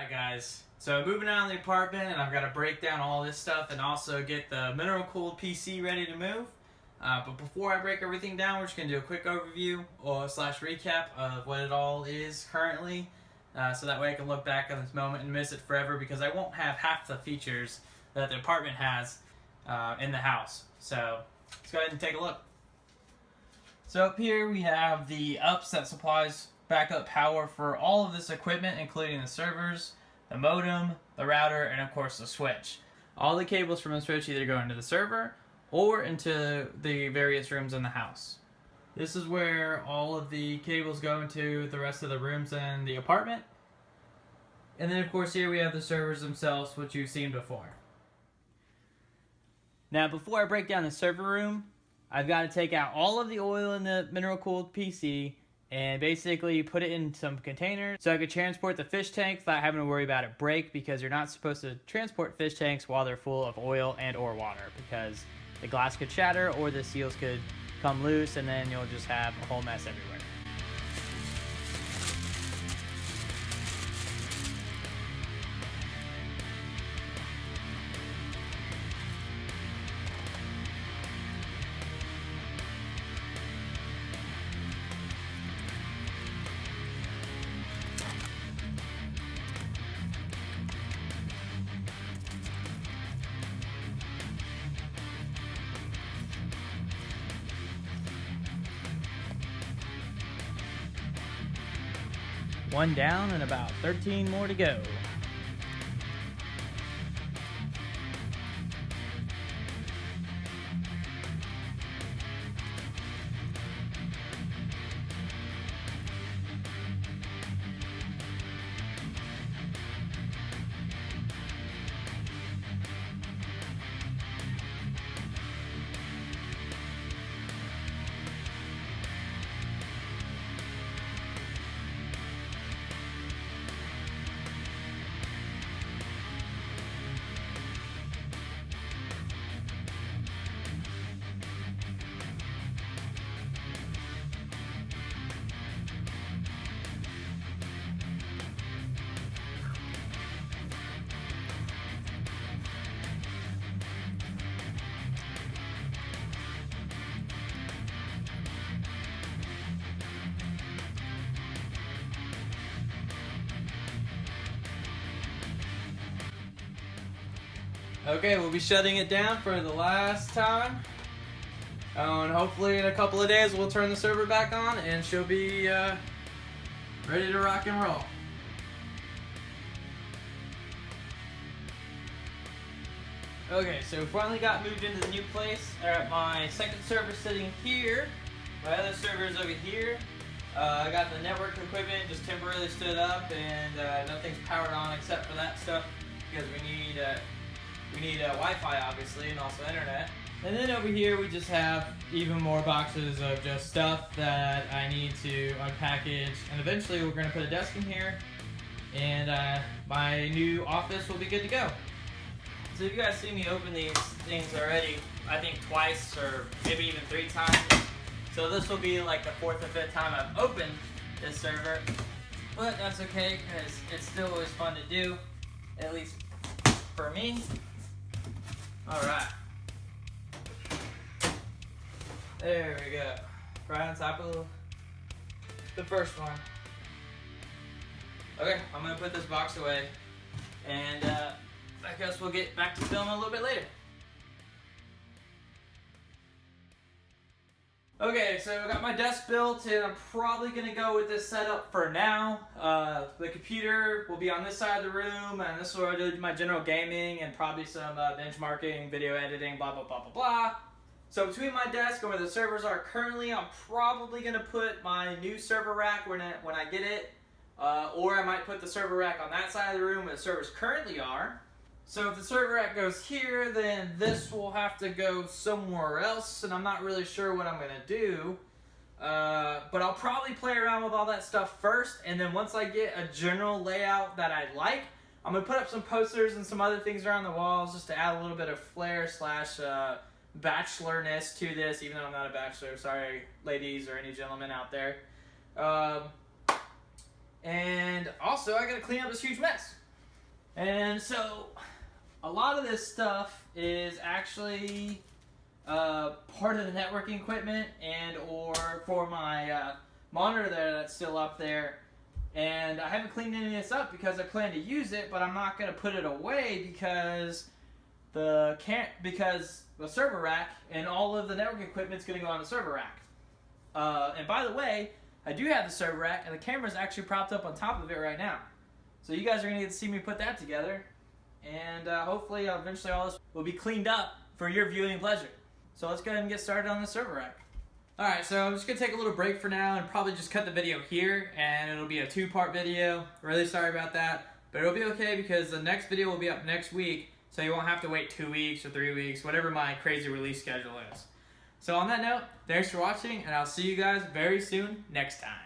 Alright guys, so moving out of the apartment and I've got to break down all this stuff and also get the mineral cooled PC ready to move. But before I break everything down, we're just going to do a quick overview or slash recap of what it all is currently. So that way I can look back on this moment and miss it forever, because I won't have half the features that the apartment has in the house. So let's go ahead and take a look. So up here we have the UPS that supplies backup power for all of this equipment, including the servers, the modem, the router, and of course the switch. All the cables from the switch either go into the server or into the various rooms in the house. This is where all of the cables go into the rest of the rooms in the apartment. And then of course here we have the servers themselves, which you've seen before. Now before I break down the server room, I've got to take out all of the oil in the mineral cooled PC and basically put it in some containers so I could transport the fish tank without having to worry about it break, because you're not supposed to transport fish tanks while they're full of oil and or water, because the glass could shatter or the seals could come loose and then you'll just have a whole mess everywhere. One down and about 13 more to go. Okay, we'll be shutting it down for the last time. And hopefully in a couple of days we'll turn the server back on and she'll be ready to rock and roll. Okay, so we finally got moved into the new place. My second server sitting here. My other server is over here. I got the network equipment just temporarily stood up, and nothing's powered on except for that stuff, because we need Wi-Fi obviously, and also internet. And then over here we just have even more boxes of just stuff that I need to unpackage, and eventually we're going to put a desk in here, and my new office will be good to go. So you guys see me open these things already, I think twice or maybe even 3 times. So this will be like the 4th or 5th time I've opened this server, but that's okay because it's still always fun to do, at least for me. Alright. There we go. Right on top of the first one. Okay, I'm going to put this box away, and I guess we'll get back to filming a little bit later. Okay, so I got my desk built, and I'm probably going to go with this setup for now. The computer will be on this side of the room, and this is where I do my general gaming and probably some benchmarking, video editing, blah, blah, blah, blah, blah. So between my desk and where the servers are currently, I'm probably going to put my new server rack when I get it. Or I might put the server rack on that side of the room where the servers currently are. So if the server rack goes here, then this will have to go somewhere else, and I'm not really sure what I'm going to do. But I'll probably play around with all that stuff first, and then once I get a general layout that I like, I'm going to put up some posters and some other things around the walls just to add a little bit of flair slash bachelorness to this, even though I'm not a bachelor. Sorry, ladies or any gentlemen out there. And also, I got to clean up this huge mess. And so a lot of this stuff is actually part of the networking equipment and or for my monitor there that's still up there. And I haven't cleaned any of this up because I plan to use it, but I'm not going to put it away because the server rack and all of the network equipment is going to go on the server rack. And by the way, I do have the server rack, and the camera's actually propped up on top of it right now. So you guys are going to get to see me put that together, and hopefully eventually all this will be cleaned up for your viewing pleasure. So let's go ahead and get started on the server rack. Alright, so I'm just going to take a little break for now and probably just cut the video here, and it'll be a two-part video. Really sorry about that, but it'll be okay because the next video will be up next week, so you won't have to wait 2 weeks or 3 weeks, whatever my crazy release schedule is. So on that note, thanks for watching, and I'll see you guys very soon next time.